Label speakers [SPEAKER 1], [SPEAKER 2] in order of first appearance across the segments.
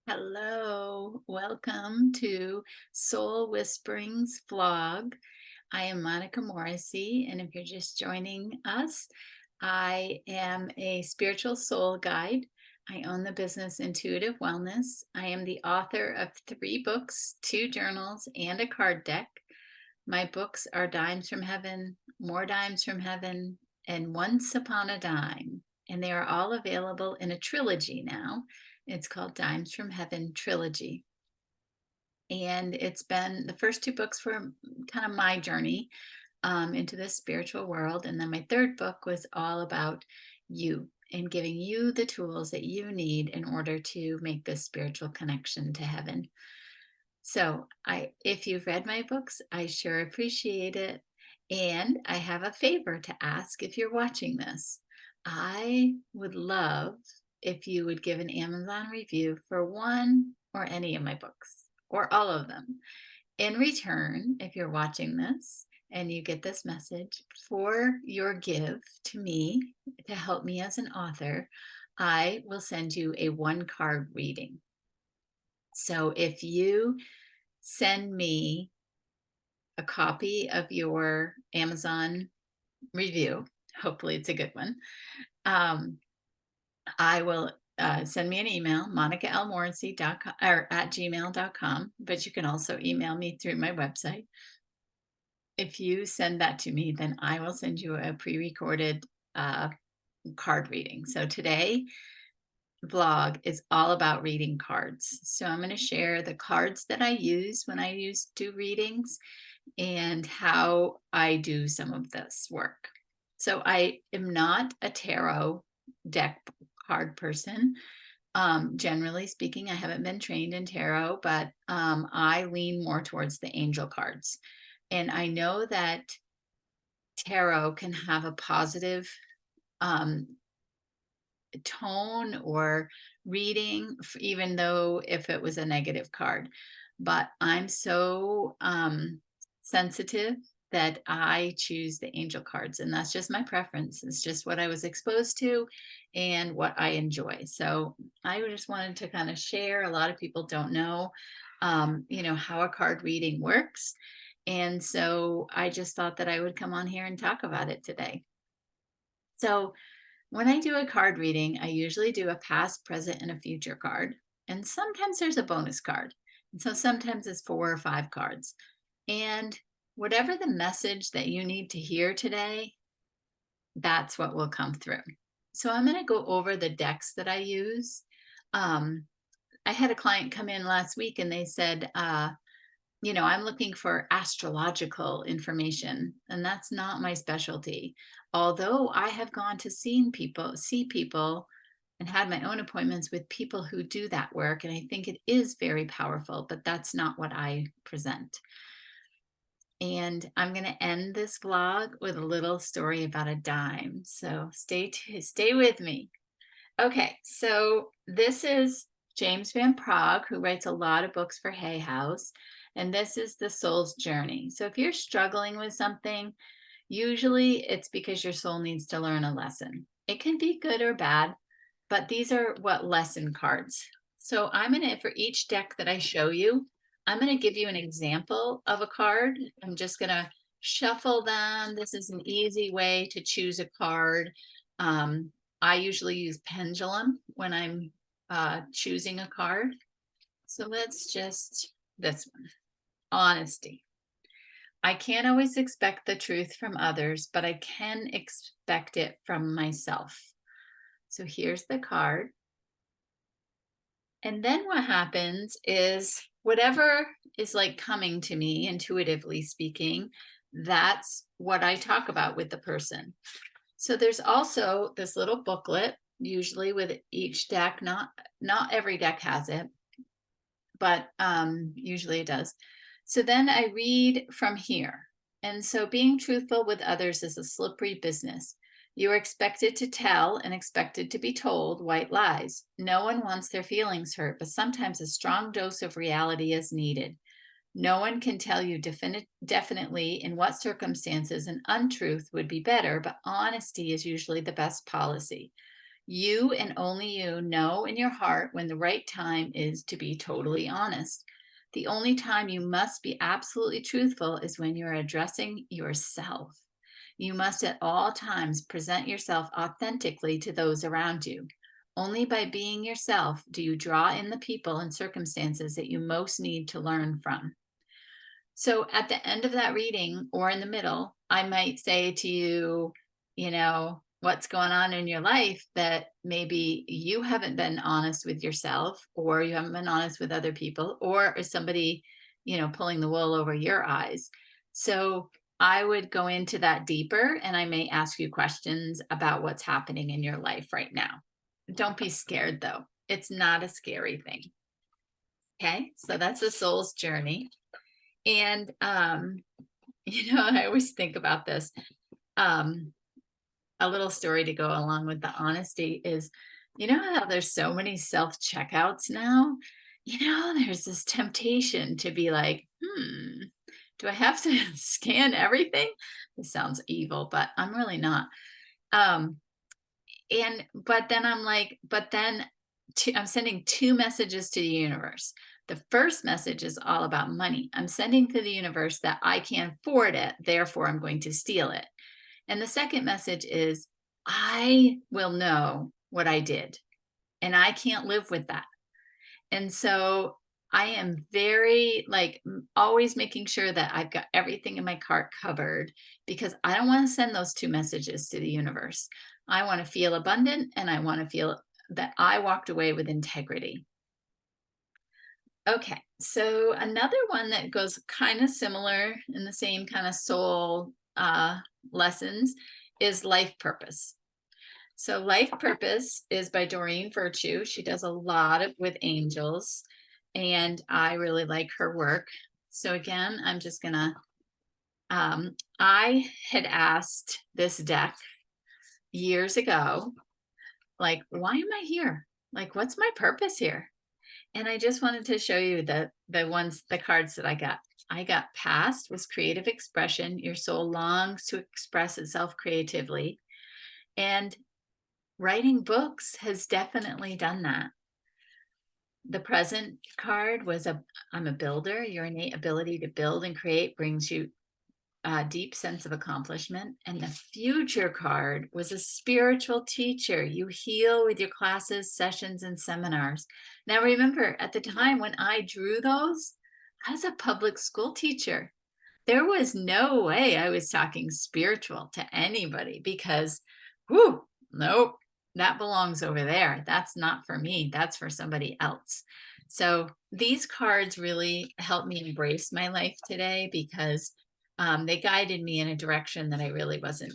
[SPEAKER 1] Hello, welcome to Soul Whisperings vlog. I am Monica Morrissey, and if you're just joining us, I am a spiritual soul guide. I own the business Intuitive Wellness. I am the author of 3 books, 2 journals, and a card deck. My books are Dimes from Heaven, More Dimes from Heaven, and Once Upon a Dime. And they are all available in a trilogy now. It's called Dimes from Heaven Trilogy. And it's been the first 2 books were kind of my journey into this spiritual world. And then my third book was all about you and giving you the tools that you need in order to make this spiritual connection to heaven. So if you've read my books, I sure appreciate it. And I have a favor to ask if you're watching this. I would love if you would give an Amazon review for one or any of my books or all of them. In return, if you're watching this and you get this message for your give to me to help me as an author, I will send you a 1 card reading. So if you send me a copy of your Amazon review, hopefully it's a good one, I will send me an email, monicalmorrissey.com or at gmail.com, but you can also email me through my website. If you send that to me, then I will send you a pre-recorded card reading. So today vlog is all about reading cards. So I'm going to share the cards that I use when I do readings and how I do some of this work. So I am not a tarot deck card person. Generally speaking, I haven't been trained in tarot, but I lean more towards the angel cards. And I know that tarot can have a positive tone or reading, even though if it was a negative card. But I'm so sensitive that I choose the angel cards, and that's just my preference. It's just what I was exposed to and what I enjoy. So I just wanted to kind of share. A lot of people don't know, how a card reading works. And so I just thought that I would come on here and talk about it today. So when I do a card reading, I usually do a past, present, and a future card. And sometimes there's a bonus card. And so sometimes it's 4 or 5 cards. And whatever the message that you need to hear today, that's what will come through. So I'm going to go over the decks that I use. I had a client come in last week and they said, I'm looking for astrological information, and that's not my specialty. Although I have gone to see people and had my own appointments with people who do that work, and I think it is very powerful, but that's not what I present. And I'm going to end this vlog with a little story about a dime. So stay with me. Okay, so this is James Van Praagh, who writes a lot of books for Hay House, and this is The Soul's Journey. So if you're struggling with something, usually it's because your soul needs to learn a lesson. It can be good or bad, but these are what lesson cards. So for each deck that I show you, I'm going to give you an example of a card. I'm just going to shuffle them. This is an easy way to choose a card. I usually use pendulum when I'm choosing a card. So this one, honesty. I can't always expect the truth from others, but I can expect it from myself. So here's the card. And then what happens is whatever is like coming to me, intuitively speaking, that's what I talk about with the person. So there's also this little booklet, usually with each deck. Not every deck has it, but usually it does. So then I read from here. And so being truthful with others is a slippery business. You are expected to tell and expected to be told white lies. No one wants their feelings hurt, but sometimes a strong dose of reality is needed. No one can tell you definitely in what circumstances an untruth would be better, but honesty is usually the best policy. You and only you know in your heart when the right time is to be totally honest. The only time you must be absolutely truthful is when you're addressing yourself. You must at all times present yourself authentically to those around you. Only by being yourself do you draw in the people and circumstances that you most need to learn from. So at the end of that reading or in the middle, I might say to you, what's going on in your life that maybe you haven't been honest with yourself, or you haven't been honest with other people, or is somebody, pulling the wool over your eyes. So I would go into that deeper, and I may ask you questions about what's happening in your life right now. Don't be scared though. It's not a scary thing. Okay. So that's the soul's journey. And I always think about this. Um, a little story to go along with the honesty is, how there's so many self checkouts now? There's this temptation to be like, do I have to scan everything? This sounds evil, but I'm really not. Um, but then I'm like, I'm sending two messages to the universe. The first message is all about money. I'm sending to the universe that I can't afford it, therefore I'm going to steal it. And the second message is, I will know what I did, and I can't live with that. And so I am very like always making sure that I've got everything in my cart covered, because I don't want to send those two messages to the universe. I want to feel abundant, and I want to feel that I walked away with integrity. Okay, so another one that goes kind of similar in the same kind of soul lessons is life purpose. So life purpose is by Doreen Virtue. She does a lot with angels, and I really like her work. So again, I'm just gonna, I had asked this deck years ago, like, why am I here? Like, what's my purpose here? And I just wanted to show you the cards that I got. I got past was creative expression. Your soul longs to express itself creatively. And writing books has definitely done that. The present card was I'm a builder. Your innate ability to build and create brings you a deep sense of accomplishment. And the future card was a spiritual teacher. You heal with your classes, sessions, and seminars. Now, remember, at the time when I drew those, I was a public school teacher. There was no way I was talking spiritual to anybody, because, nope, that belongs over there. That's not for me. That's for somebody else. So these cards really helped me embrace my life today, because they guided me in a direction that I really wasn't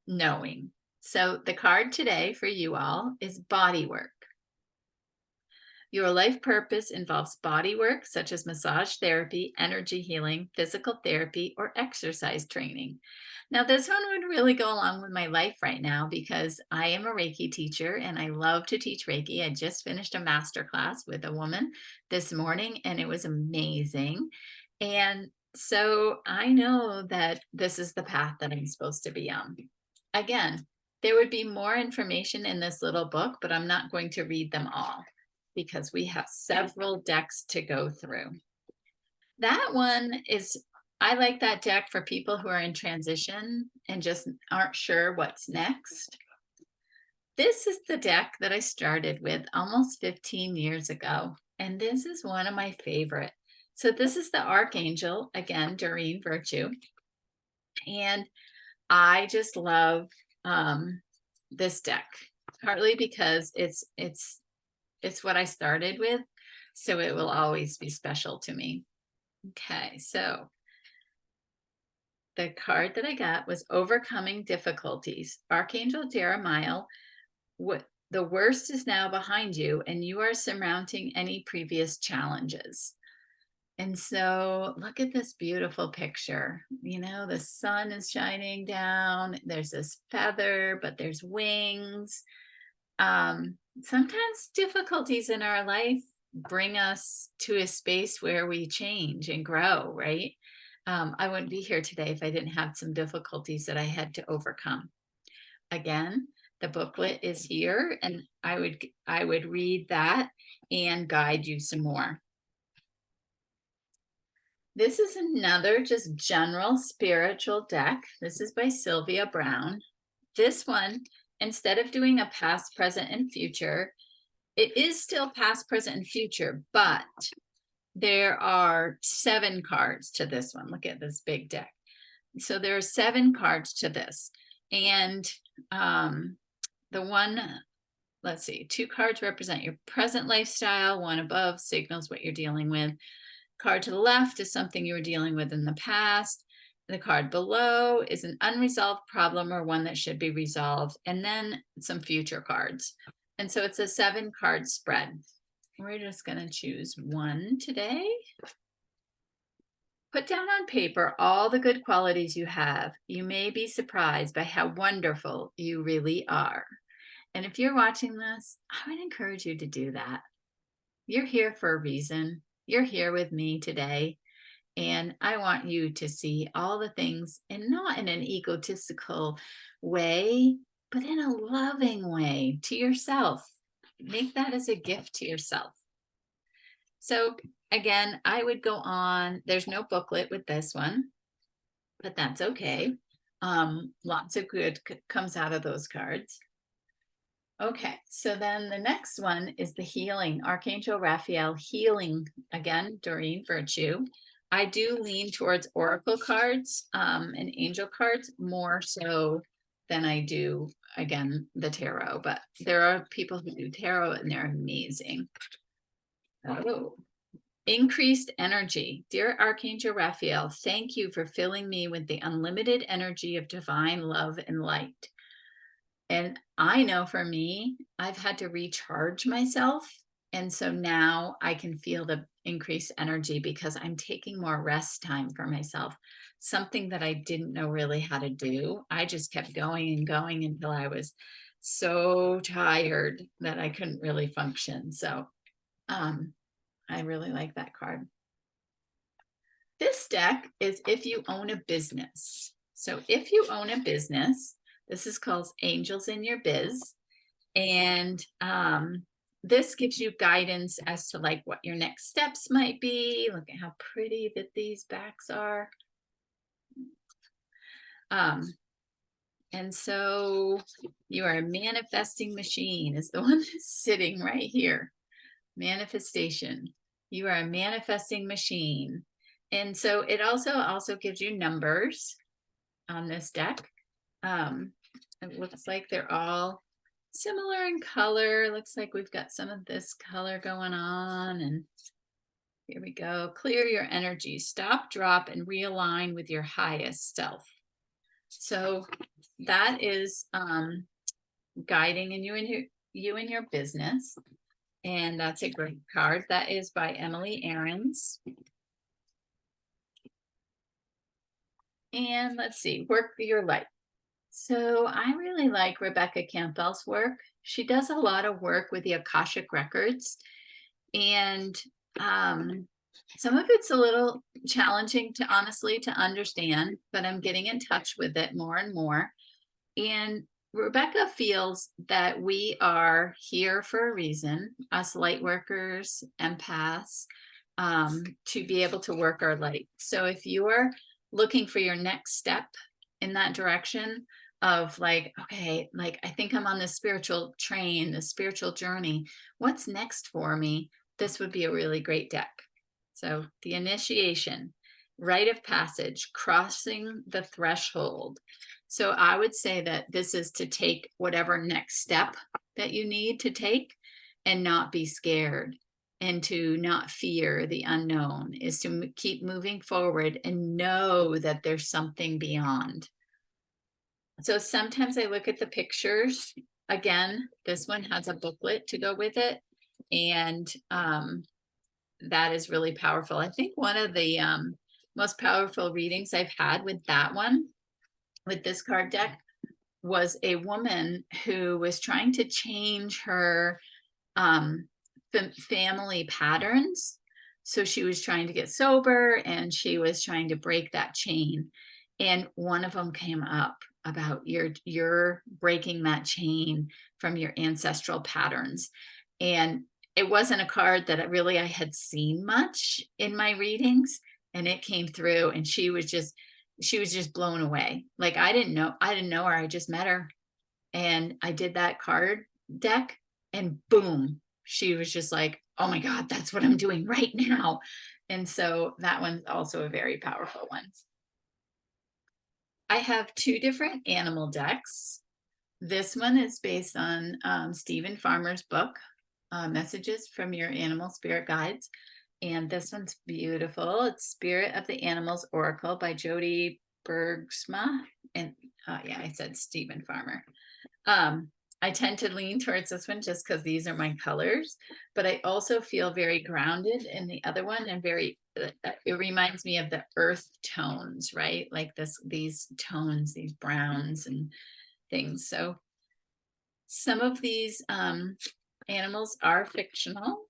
[SPEAKER 1] knowing. So the card today for you all is body work. Your life purpose involves body work such as massage therapy, energy healing, physical therapy, or exercise training. Now, this one would really go along with my life right now, because I am a Reiki teacher and I love to teach Reiki. I just finished a master class with a woman this morning, and it was amazing. And so I know that this is the path that I'm supposed to be on. Again, there would be more information in this little book, but I'm not going to read them all, because we have several decks to go through. That one is, I like that deck for people who are in transition and just aren't sure what's next. This is the deck that I started with almost 15 years ago, and this is one of my favorite. So this is the Archangel, again, Doreen Virtue. And I just love this deck, partly because it's what I started with, so it will always be special to me. Okay, so the card that I got was Overcoming Difficulties. Archangel Jeremiah, what the worst is now behind you, and you are surmounting any previous challenges. And so look at this beautiful picture. The sun is shining down. There's this feather, but there's wings. Sometimes difficulties in our life bring us to a space where we change and grow, right? I wouldn't be here today if I didn't have some difficulties that I had to overcome. Again, The booklet is here, and I would read that and guide you some more. This is another just general spiritual deck. This is by Sylvia Brown. This one, instead of doing a past, present, and future, it is still past, present, and future, but there are 7 cards to this one. Look at this big deck. So there are 7 cards to this. And the one, let's see, 2 cards represent your present lifestyle. One above signals what you're dealing with. Card to the left is something you were dealing with in the past. The card below is an unresolved problem or one that should be resolved. And then some future cards. And so it's a 7 card spread. We're just going to choose one today. Put down on paper all the good qualities you have. You may be surprised by how wonderful you really are. And if you're watching this, I would encourage you to do that. You're here for a reason. You're here with me today. And I want you to see all the things, and not in an egotistical way, but in a loving way to yourself. Make that as a gift to yourself. So again, I would go on. There's no booklet with this one, but that's okay. Lots of good comes out of those cards. Okay, so then the next one is the healing, Archangel Raphael healing, again, Doreen Virtue. I do lean towards oracle cards and angel cards more so than I do, again, the tarot, but there are people who do tarot and they're amazing. Oh, increased energy. Dear Archangel Raphael, thank you for filling me with the unlimited energy of divine love and light. And I know for me, I've had to recharge myself. And so now I can feel the increased energy because I'm taking more rest time for myself, something that I didn't know really how to do. I just kept going and going until I was so tired that I couldn't really function. So I really like that card. This deck is if you own a business. So if you own a business, this is called Angels in Your Biz. And this gives you guidance as to like what your next steps might be. Look at how pretty that these backs are. And so you are a manifesting machine is the one that's sitting right here. Manifestation. You are a manifesting machine. And so it also gives you numbers on this deck. It looks like they're all similar in color. Looks like we've got some of this color going on. And here we go. Clear your energy. Stop, drop, and realign with your highest self. So that is guiding in you and your business. And that's a great card. That is by Emily Aarons. And let's see, work your light. So I really like Rebecca Campbell's work. She does a lot of work with the Akashic Records. And some of it's a little challenging to honestly to understand, but I'm getting in touch with it more and more. And Rebecca feels that we are here for a reason, us light workers, empaths, to be able to work our light. So if you're looking for your next step in that direction of like, okay, like I think I'm on the spiritual train, the spiritual journey, what's next for me? This would be a really great deck. So the initiation, rite of passage, crossing the threshold. So I would say that this is to take whatever next step that you need to take and not be scared and to not fear the unknown, is to keep moving forward and know that there's something beyond. So sometimes I look at the pictures. Again, this one has a booklet to go with it. And that is really powerful. I think one of the most powerful readings I've had with that one, with this card deck, was a woman who was trying to change her family patterns. So she was trying to get sober and she was trying to break that chain. And one of them came up about you're breaking that chain from your ancestral patterns. And it wasn't a card that I had seen much in my readings, and it came through, and she was just blown away. Like I didn't know her. I just met her, and I did that card deck, and boom, she was just like, oh my God, that's what I'm doing right now. And so that one's also a very powerful one. I have two different animal decks. This one is based on Stephen Farmer's book, Messages from Your Animal Spirit Guides. And this one's beautiful. It's Spirit of the Animals Oracle by Jody Bergsma. And yeah, I said Stephen Farmer. I tend to lean towards this one just because these are my colors, but I also feel very grounded in the other one, and it reminds me of the earth tones, right? Like these tones, these browns and things. So some of these animals are fictional,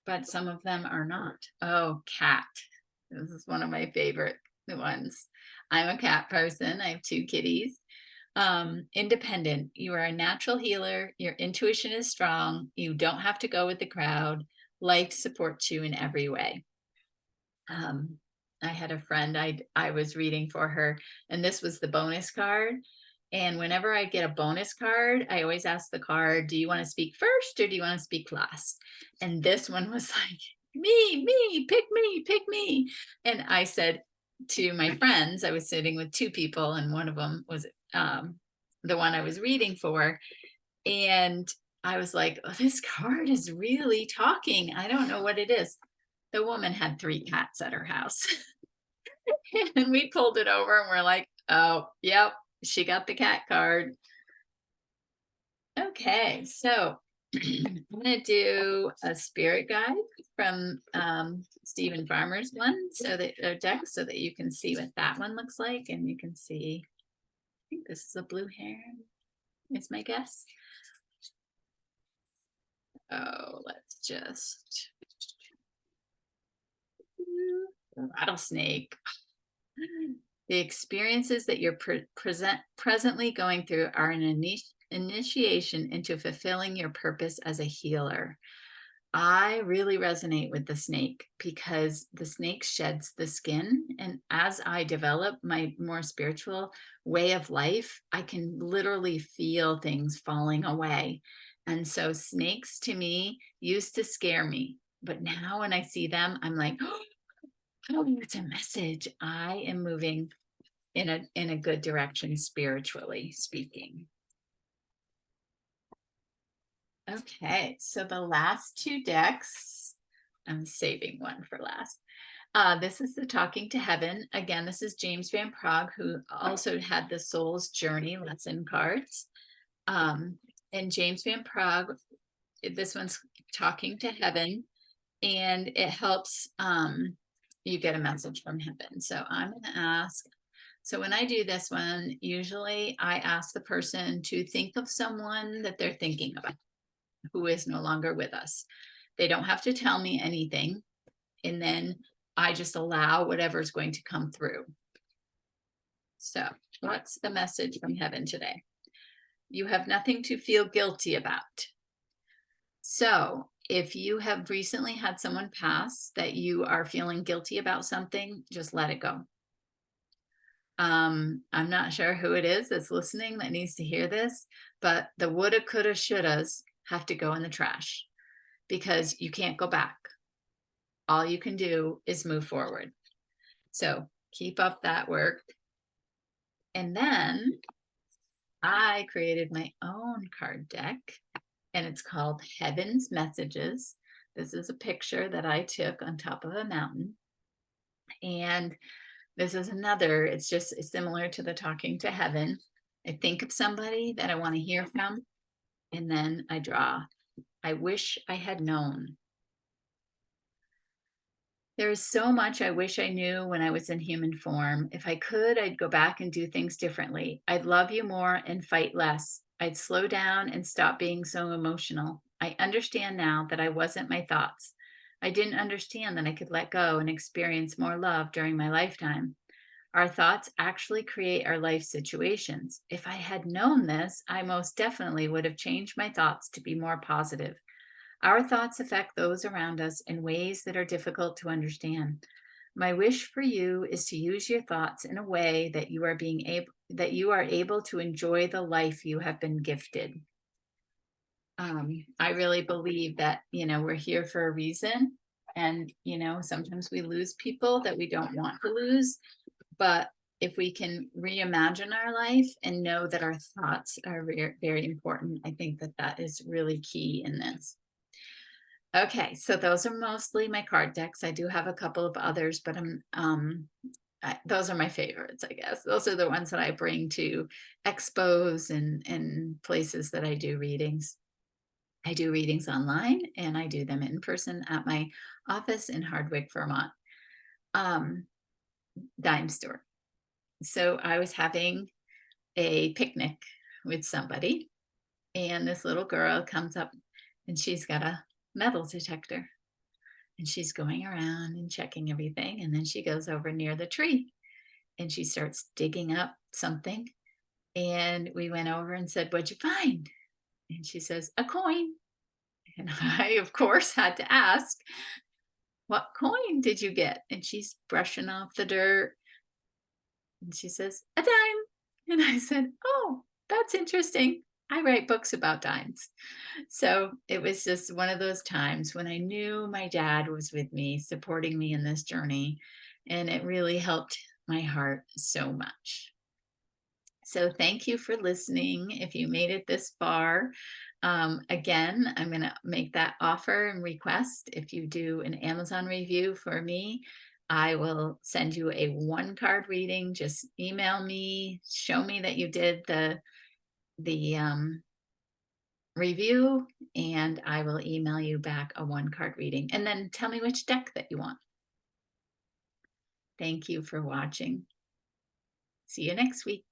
[SPEAKER 1] but some of them are not. Oh, cat. This is one of my favorite ones. I'm a cat person. I have two kitties. Independent. You are a natural healer. Your intuition is strong. You don't have to go with the crowd. Life supports you in every way. I had a friend I was reading for her, and this was the bonus card. And whenever I get a bonus card, I always ask the card, do you want to speak first or do you want to speak last? And this one was like, me, pick me, pick me. And I said to my friends, I was sitting with two people, and one of them was the one I was reading for. And I was like, oh, this card is really talking. I don't know what it is. The woman had 3 cats at her house. And we pulled it over and we're like, oh, yep, she got the cat card. Okay, so I'm going to do a spirit guide from Stephen Farmer's one, so that deck, so that you can see what that one looks like, and you can see. I think this is a blue heron. Is my guess. Oh, let's just rattlesnake. The experiences that you're presently going through are an initiation into fulfilling your purpose as a healer. I really resonate with the snake because the snake sheds the skin. And as I develop my more spiritual way of life, I can literally feel things falling away. And so snakes to me used to scare me. But now when I see them, I'm like, oh, it's a message. I am moving in a good direction, spiritually speaking. Okay, so the last 2 decks, I'm saving one for last. This is the Talking to Heaven. Again, this is James Van Praagh, who also had the Soul's Journey lesson cards. And James Van Praagh, this one's Talking to Heaven, and it helps you get a message from heaven. So I'm going to ask. So when I do this one, usually I ask the person to think of someone that they're thinking about who is no longer with us. They don't have to tell me anything. And then I just allow whatever's going to come through. So what's the message from heaven today? You have nothing to feel guilty about. So if you have recently had someone pass that you are feeling guilty about something, just let it go. I'm not sure who it is that's listening that needs to hear this, but the woulda, coulda, shouldas have to go in the trash because you can't go back. All you can do is move forward. So keep up that work. And then I created my own card deck, and it's called Heaven's Messages. This is a picture that I took on top of a mountain. And this is another, it's just similar to the Talking to Heaven. I think of somebody that I want to hear from, and then I draw. I wish I had known. There is so much I wish I knew when I was in human form. If I could, I'd go back and do things differently. I'd love you more and fight less. I'd slow down and stop being so emotional. I understand now that I wasn't my thoughts. I didn't understand that I could let go and experience more love during my lifetime. Our thoughts actually create our life situations. If I had known this, I most definitely would have changed my thoughts to be more positive. Our thoughts affect those around us in ways that are difficult to understand. My wish for you is to use your thoughts in a way that you are able to enjoy the life you have been gifted. I really believe that, we're here for a reason. And, sometimes we lose people that we don't want to lose. But if we can reimagine our life and know that our thoughts are very, very important, I think that that is really key in this. Okay, so those are mostly my card decks. I do have a couple of others, but those are my favorites, I guess. Those are the ones that I bring to expos and places that I do readings. I do readings online and I do them in person at my office in Hardwick, Vermont, um, dime store. So I was having a picnic with somebody, and this little girl comes up and she's got a metal detector and she's going around and checking everything. And then she goes over near the tree and she starts digging up something. And we went over and said, "What'd you find?" And she says, "A coin." And I, of course, had to ask, "What coin did you get?" And she's brushing off the dirt and she says, "A dime." And I said, "Oh, that's interesting. I write books about dimes." So it was just one of those times when I knew my dad was with me, supporting me in this journey. And it really helped my heart so much. So thank you for listening. If you made it this far, again, I'm going to make that offer and request. If you do an Amazon review for me, I will send you a one card reading. Just email me, show me that you did the review, and I will email you back a one card reading. And then tell me which deck that you want. Thank you for watching. See you next week.